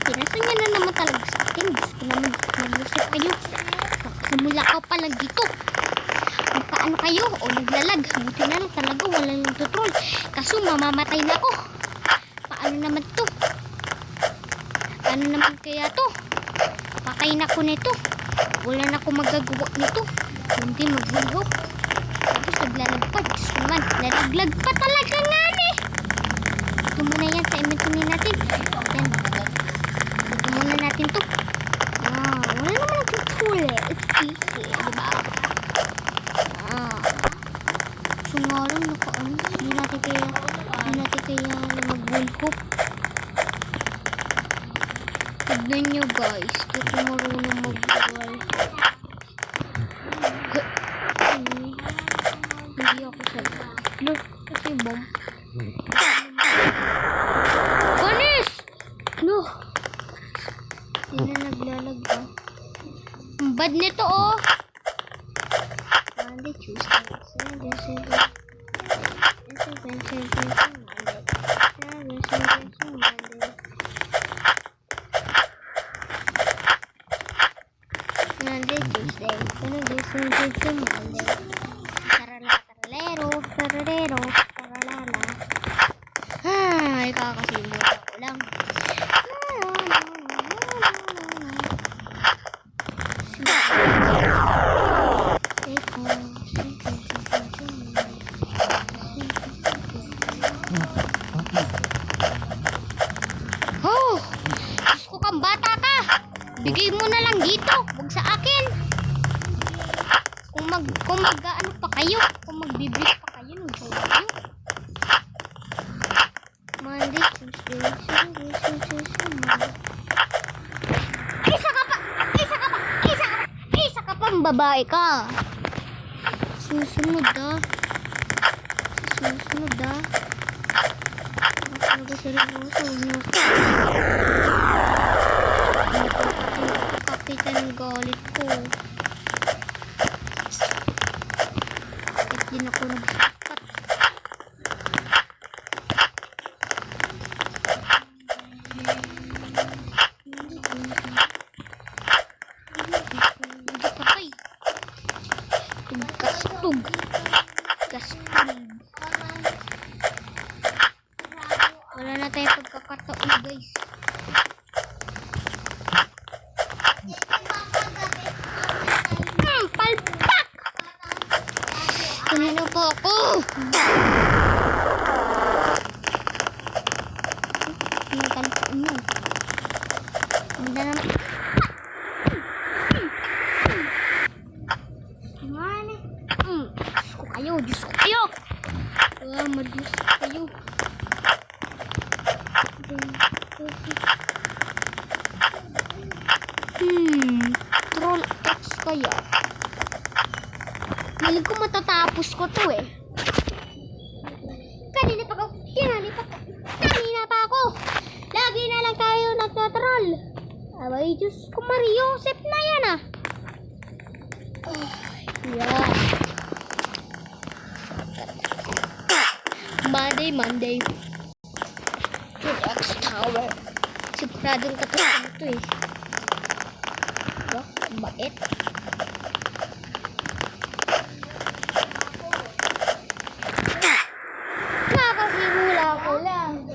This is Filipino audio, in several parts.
Pinasa niya na naman talaga sa akin. Gusto ko naman mag-usap kayo. Simula ka pa lang dito. Magpaano kayo o naglalag. Buti na lang talaga walang nagtutrol. Kaso mamamatay na ako. Paano naman to? Paano naman kaya to? Pakain ako nito. Wala na ako magagawa nito. Hindi maghulog. Tapos naglalagpad. Diyos naman. Nalaglag pa talaga nga eh. Ito muna yan sa inventory natin. Yan. Ito muna natin to. Wala naman nagtutrol eh. It's easy. Diba? So nga lang nakaano. Hindi natin kaya mag-wallhoop. Tignan nyo guys. Di ako marunong mag-wallhoop. Hindi ako sa look. Kasi bomb. Panis! No. Hindi na naglalag ba? Ang bad nito oh. Monday, Tuesday, Sunday. Monday, Tuesday, Monday. Taralero, taralala. Ay, kakasimula ko lang. Oh, gusto kang bata ka. Bigay mo na lang dito, huwag sa akin. Kung mag-ano pa kayo, kung magbibig pa kayo ng jowa nyo. Monday, Tuesday, Sunday. Isa ka pang babae ka. Susunod ah. Talaga seryoso nyo. Kapitan ng galit ko. Bakit din ako nagsakat? Hindi patay. Gastog. Wala na tayong pagkakataon guys. Palpak! Kanino po ako? Kalpak mo. Ganda naman. Diyos ko kayo. Madiyos kayo. Troll X kaya. Malig ko matatapos ko to eh. Kanina pa ako. Lagi na lang tayo nagtatroll. Abay, Diyos ko Mariosep na yan ah. Yeah. Monday. X Tower. Siguradong katulad ito eh. Bait. Kakasimula ko lang.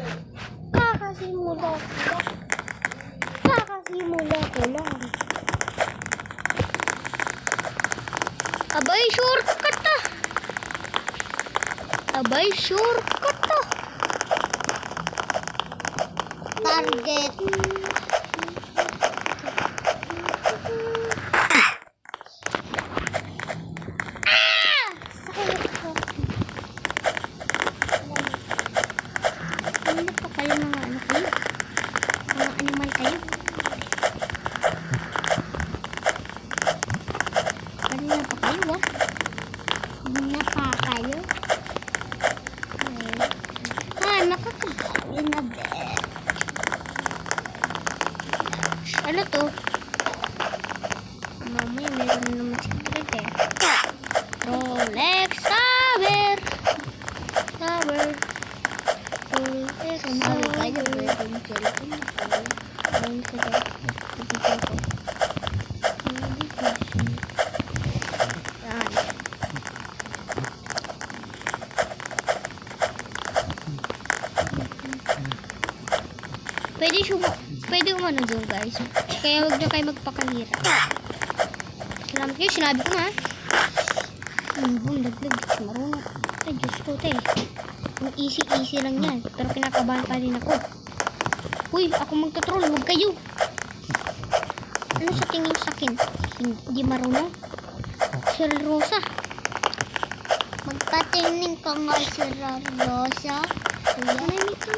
Abay, shortcut ah. Target. Ano pa kayo mga ano kayo? Mga animal kayo? Kanina pa kayo ah? Kanina pa kayo? Nakakagaling na bet. skeleton. Ayun ka daw. Dito ko. Yan. Pwede umano doon guys. Kaya huwag na kayo magpakahirap. Salamat kayo, sinabi ko na. Boom, laglag. Marunong. Ay, Diyos ko, te. Ang easy lang yan. Pero kinakabahan pa rin ako. Uy, ako magtutrol. Huwag kayo. Ano sa tingin sa akin? Hindi marunong? Sir Rosa. Magpatingin ka nga, Sir Rosa. Ano nito?